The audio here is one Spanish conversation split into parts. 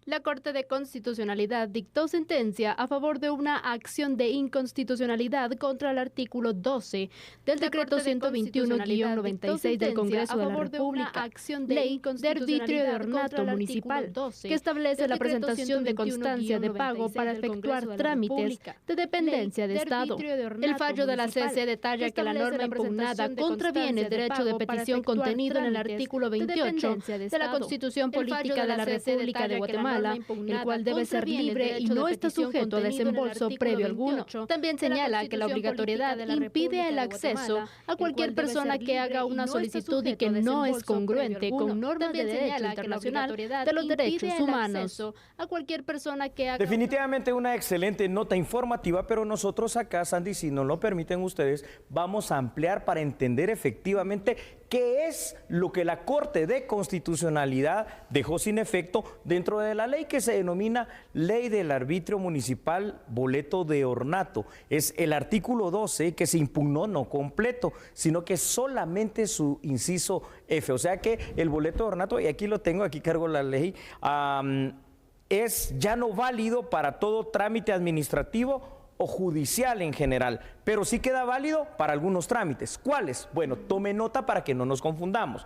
La Corte de Constitucionalidad dictó sentencia a favor de una acción de inconstitucionalidad contra el artículo 12 del decreto 121-96 del Congreso de la República, ley de arbitrio de ornato municipal, que establece la presentación de constancia de pago para efectuar trámites de dependencia de Estado. El fallo de la CC detalla que la norma impugnada contraviene el derecho de petición contenido en el artículo 28 de la Constitución Política de la República de Guatemala, el cual debe ser libre y no está sujeto a desembolso previo alguno. También señala que la obligatoriedad impide el acceso a cualquier persona que haga una solicitud y que no es congruente con normas de derecho internacional de los derechos humanos. A cualquier persona que haga... Definitivamente una excelente nota informativa, pero nosotros acá, Sandy, si nos lo permiten ustedes, vamos a ampliar para entender efectivamente qué es lo que la Corte de Constitucionalidad dejó sin efecto dentro de la ley que se denomina Ley del Arbitrio Municipal Boleto de Ornato. Es el artículo 12 que se impugnó no completo, sino que solamente su inciso F. O sea que el boleto de ornato, y aquí lo tengo, aquí cargo la ley, es ya no válido para todo trámite administrativo o judicial en general, pero sí queda válido para algunos trámites. ¿Cuáles? Bueno, tome nota para que no nos confundamos.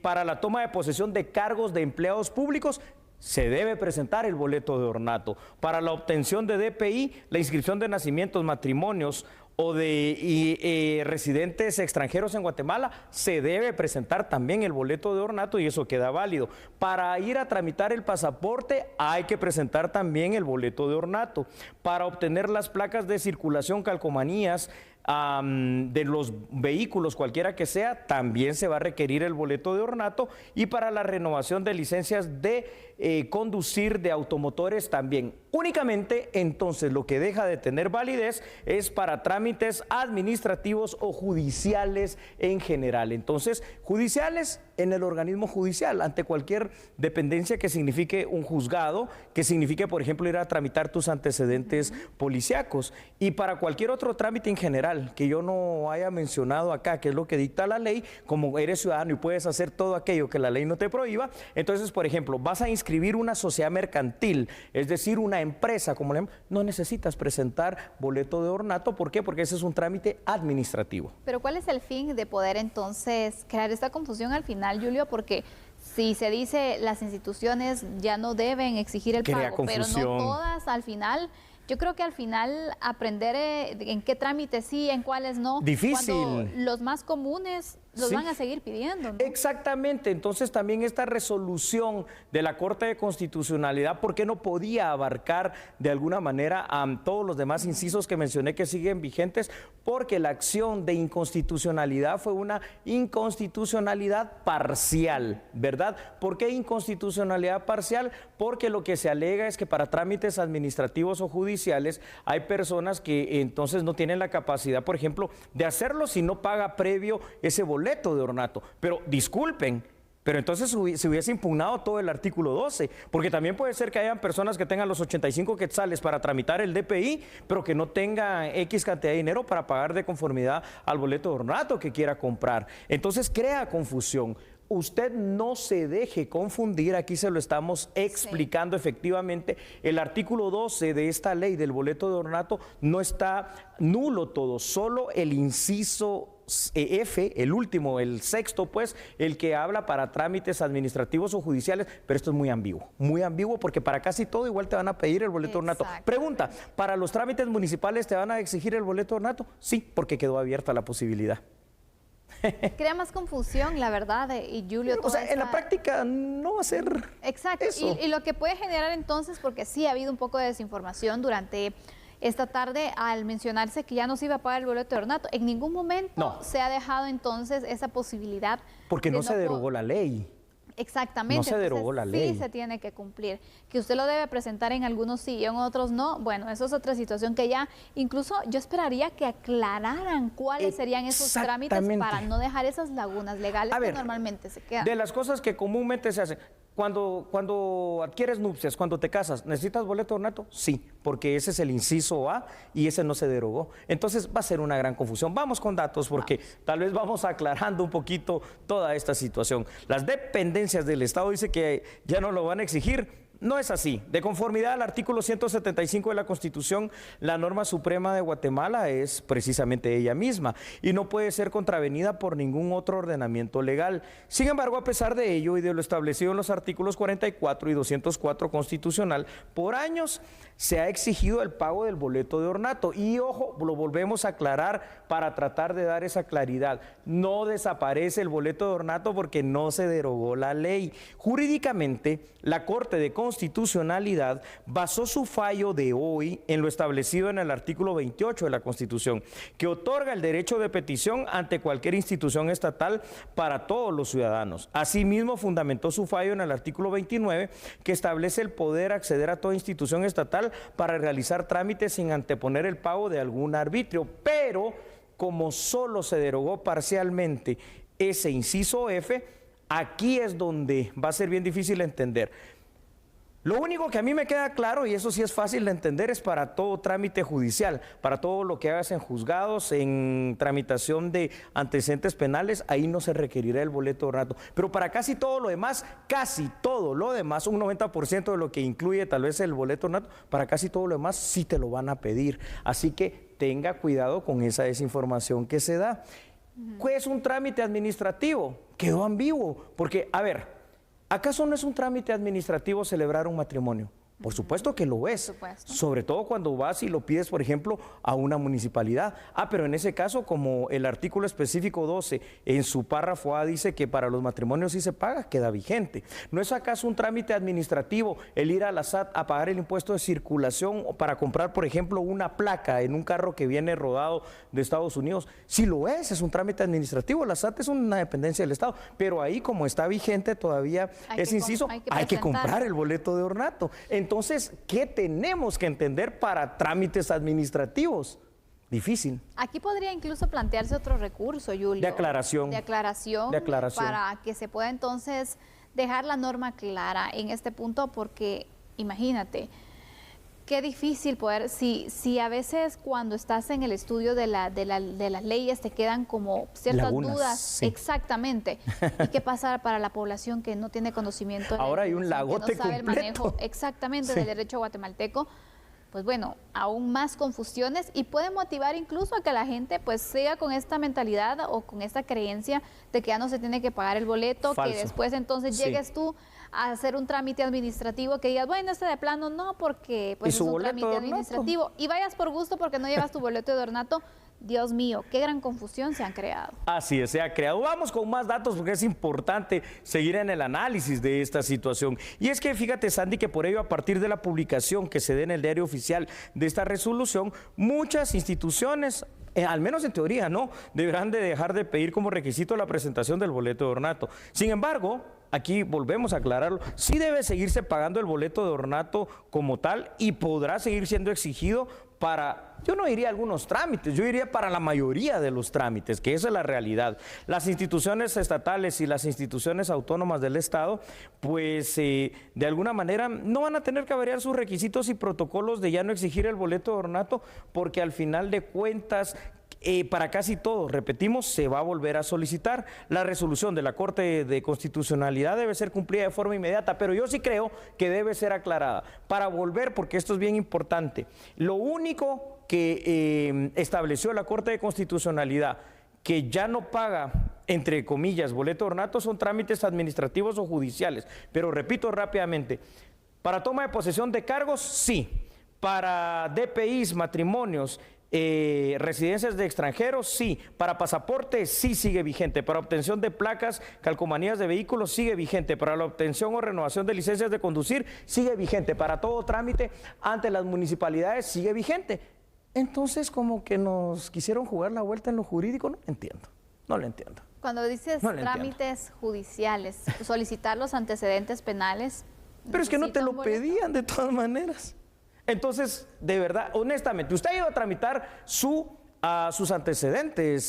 Para la toma de posesión de cargos de empleados públicos, se debe presentar el boleto de ornato. Para la obtención de DPI, la inscripción de nacimientos, matrimonios o de residentes extranjeros en Guatemala, se debe presentar también el boleto de ornato y eso queda válido. Para ir a tramitar el pasaporte hay que presentar también el boleto de ornato. Para obtener las placas de circulación, calcomanías de los vehículos, cualquiera que sea, también se va a requerir el boleto de ornato, y para la renovación de licencias de conducir de automotores también. Únicamente entonces lo que deja de tener validez es para trámites administrativos o judiciales en general. Entonces, judiciales en el organismo judicial, ante cualquier dependencia que signifique un juzgado, que signifique, por ejemplo, ir a tramitar tus antecedentes policíacos, y para cualquier otro trámite en general que yo no haya mencionado acá, que es lo que dicta la ley, como eres ciudadano y puedes hacer todo aquello que la ley no te prohíba. Entonces, por ejemplo, vas a inscribir una sociedad mercantil, es decir, una empresa, como no necesitas presentar boleto de ornato. ¿Por qué? Porque ese es un trámite administrativo. Pero ¿cuál es el fin de poder entonces crear esta confusión al final, Julio? Porque si se dice las instituciones ya no deben exigir el pago, pero no todas al final. Yo creo que al final aprender en qué trámites sí, en cuáles no. Difícil. Cuando los más comunes los van a seguir pidiendo, ¿no? Exactamente. Entonces también esta resolución de la Corte de Constitucionalidad, ¿por qué no podía abarcar de alguna manera a todos los demás incisos que mencioné que siguen vigentes? Porque la acción de inconstitucionalidad fue una inconstitucionalidad parcial, ¿verdad? ¿Por qué inconstitucionalidad parcial? Porque lo que se alega es que para trámites administrativos o judiciales hay personas que entonces no tienen la capacidad, por ejemplo, de hacerlo si no paga previo ese boleto de ornato. Pero disculpen, pero entonces se hubiese impugnado todo el artículo 12, porque también puede ser que hayan personas que tengan los 85 quetzales para tramitar el DPI, pero que no tengan X cantidad de dinero para pagar de conformidad al boleto de ornato que quiera comprar. Entonces crea confusión. Usted no se deje confundir, aquí se lo estamos explicando efectivamente. El artículo 12 de esta ley del boleto de ornato no está nulo todo, solo el inciso F, el último, el sexto, pues, el que habla para trámites administrativos o judiciales, pero esto es muy ambiguo porque para casi todo igual te van a pedir el boleto de ornato. Pregunta, ¿para los trámites municipales te van a exigir el boleto de ornato? Sí, porque quedó abierta la posibilidad. Crea más confusión, la verdad, y Julio... O sea, en la práctica no va a ser exacto, eso. Y lo que puede generar entonces, porque sí ha habido un poco de desinformación durante esta tarde al mencionarse que ya no se iba a pagar el boleto de ornato, en ningún momento se ha dejado entonces esa posibilidad. Porque no se derogó la ley. Exactamente. No se derogó la ley. Sí se tiene que cumplir. Que usted lo debe presentar en algunos sí y en otros no. Bueno, eso es otra situación que ya, incluso yo esperaría que aclararan cuáles serían esos trámites para no dejar esas lagunas legales que normalmente se quedan. De las cosas que comúnmente se hacen, cuando adquieres nupcias, cuando te casas, ¿necesitas boleto de ornato? Sí, porque ese es el inciso A y ese no se derogó. Entonces va a ser una gran confusión. Vamos con datos porque tal vez vamos aclarando un poquito toda esta situación. Las dependencias del Estado dice que ya no lo van a exigir. No es así. De conformidad al artículo 175 de la Constitución, la norma suprema de Guatemala es precisamente ella misma y no puede ser contravenida por ningún otro ordenamiento legal. Sin embargo, a pesar de ello y de lo establecido en los artículos 44 y 204 constitucional, por años se ha exigido el pago del boleto de ornato. Y ojo, lo volvemos a aclarar para tratar de dar esa claridad. No desaparece el boleto de ornato porque no se derogó la ley. Jurídicamente, la Corte de Constitucionalidad basó su fallo de hoy en lo establecido en el artículo 28 de la Constitución, que otorga el derecho de petición ante cualquier institución estatal para todos los ciudadanos. Asimismo, fundamentó su fallo en el artículo 29, que establece el poder acceder a toda institución estatal para realizar trámites sin anteponer el pago de algún arbitrio. Pero, como solo se derogó parcialmente ese inciso F, aquí es donde va a ser bien difícil entender. Lo único que a mí me queda claro, y eso sí es fácil de entender, es para todo trámite judicial, para todo lo que hagas en juzgados, en tramitación de antecedentes penales, ahí no se requerirá el boleto de ornato. Pero para casi todo lo demás, un 90% de lo que incluye tal vez el boleto de ornato, para casi todo lo demás sí te lo van a pedir. Así que tenga cuidado con esa desinformación que se da. ¿Qué es un trámite administrativo? Quedó ambiguo, porque, a ver, ¿acaso no es un trámite administrativo celebrar un matrimonio? Por supuesto que lo es, sobre todo cuando vas y lo pides, por ejemplo, a una municipalidad. Pero en ese caso, como el artículo específico 12, en su párrafo A dice que para los matrimonios sí se paga, queda vigente. ¿No es acaso un trámite administrativo el ir a la SAT a pagar el impuesto de circulación o para comprar, por ejemplo, una placa en un carro que viene rodado de Estados Unidos? Sí lo es un trámite administrativo. La SAT es una dependencia del Estado, pero ahí como está vigente todavía ese inciso, hay que comprar el boleto de ornato. Entonces, ¿qué tenemos que entender para trámites administrativos? Difícil. Aquí podría incluso plantearse otro recurso, Julio. De aclaración. De aclaración. Para que se pueda entonces dejar la norma clara en este punto, porque imagínate, qué difícil poder, si a veces cuando estás en el estudio de las leyes te quedan como ciertas lagunas, dudas, sí. Exactamente, y qué pasa para la población que no tiene conocimiento de ahora hay un lagote que no sabe completo. el manejo exactamente del derecho guatemalteco. Pues bueno, aún más confusiones y puede motivar incluso a que la gente pues siga con esta mentalidad o con esta creencia de que ya no se tiene que pagar el boleto, Falso. que después entonces llegues tú a hacer un trámite administrativo que digas, bueno, este de plano no, porque pues es un trámite administrativo y vayas por gusto porque no llevas tu boleto de ornato. Dios mío, qué gran confusión se han creado. Así es, se ha creado. Vamos con más datos porque es importante seguir en el análisis de esta situación. Y es que fíjate, Sandy, que por ello a partir de la publicación que se dé en el diario oficial de esta resolución, muchas instituciones, al menos en teoría, ¿no?, deberán de dejar de pedir como requisito la presentación del boleto de ornato. Sin embargo, aquí volvemos a aclararlo, sí debe seguirse pagando el boleto de ornato como tal y podrá seguir siendo exigido para, yo no diría algunos trámites, yo diría para la mayoría de los trámites, que esa es la realidad. Las instituciones estatales y las instituciones autónomas del Estado, pues de alguna manera no van a tener que variar sus requisitos y protocolos de ya no exigir el boleto de ornato, porque al final de cuentas, para casi todo, repetimos, se va a volver a solicitar. La resolución de la Corte de Constitucionalidad debe ser cumplida de forma inmediata, pero yo sí creo que debe ser aclarada. Para volver, porque esto es bien importante, lo único que estableció la Corte de Constitucionalidad que ya no paga, entre comillas, boleto de ornato son trámites administrativos o judiciales. Pero repito rápidamente, para toma de posesión de cargos, sí. Para DPIs, matrimonios, residencias de extranjeros, sí. Para pasaporte, sí sigue vigente. Para obtención de placas, calcomanías de vehículos, sigue vigente. Para la obtención o renovación de licencias de conducir, sigue vigente. Para todo trámite ante las municipalidades, sigue vigente. Entonces, como que nos quisieron jugar la vuelta en lo jurídico, no lo entiendo. Cuando dices trámites judiciales, solicitar los antecedentes penales. Pero es que no te lo pedían de todas maneras. Entonces, de verdad, honestamente, usted ha ido a tramitar sus antecedentes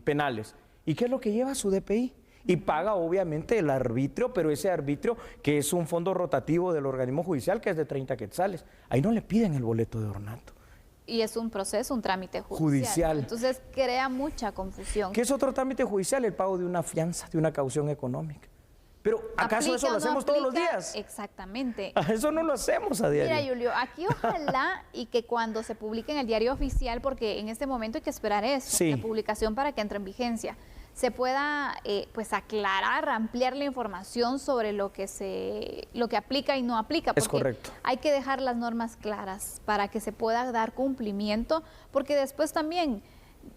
penales. ¿Y qué es lo que lleva su DPI? Y paga obviamente el arbitrio, pero ese arbitrio que es un fondo rotativo del organismo judicial que es de 30 quetzales. Ahí no le piden el boleto de ornato. Y es un proceso, un trámite judicial. Entonces crea mucha confusión. ¿Qué es otro trámite judicial? El pago de una fianza, de una caución económica. Pero ¿acaso eso lo hacemos todos los días? Exactamente. Eso no lo hacemos a diario. Mira, Julio, aquí ojalá y que cuando se publique en el diario oficial, porque en este momento hay que esperar eso, sí, la publicación para que entre en vigencia, se pueda pues aclarar, ampliar la información sobre lo que aplica y no aplica. Es correcto. Hay que dejar las normas claras para que se pueda dar cumplimiento, porque después también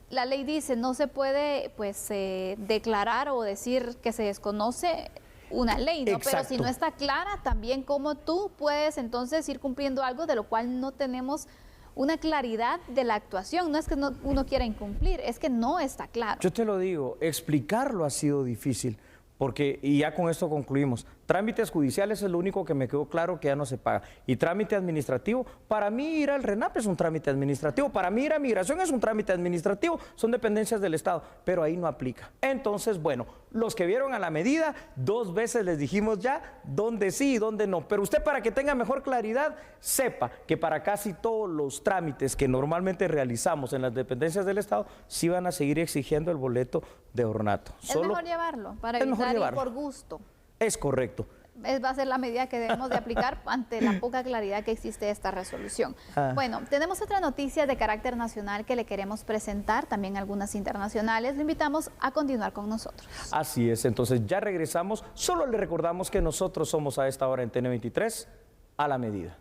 la ley dice no se puede pues declarar o decir que se desconoce una ley, ¿no? Pero si no está clara, también cómo tú puedes entonces ir cumpliendo algo de lo cual no tenemos una claridad de la actuación. No es que uno quiera incumplir, es que no está claro. Yo te lo digo, explicarlo ha sido difícil, porque, y ya con esto concluimos, trámites judiciales es lo único que me quedó claro que ya no se paga. Y trámite administrativo, para mí ir al RENAP es un trámite administrativo, para mí ir a migración es un trámite administrativo, son dependencias del Estado, pero ahí no aplica. Entonces, bueno, los que vieron a la medida, 2 veces les dijimos ya dónde sí y dónde no. Pero usted, para que tenga mejor claridad, sepa que para casi todos los trámites que normalmente realizamos en las dependencias del Estado, sí van a seguir exigiendo el boleto de ornato. Es mejor llevarlo, para evitar ir por gusto. Es correcto. Va a ser la medida que debemos de aplicar ante la poca claridad que existe esta resolución. Bueno, tenemos otra noticia de carácter nacional que le queremos presentar, también algunas internacionales. Le invitamos a continuar con nosotros. Así es, entonces ya regresamos. Solo le recordamos que nosotros somos a esta hora en TN23 a la medida.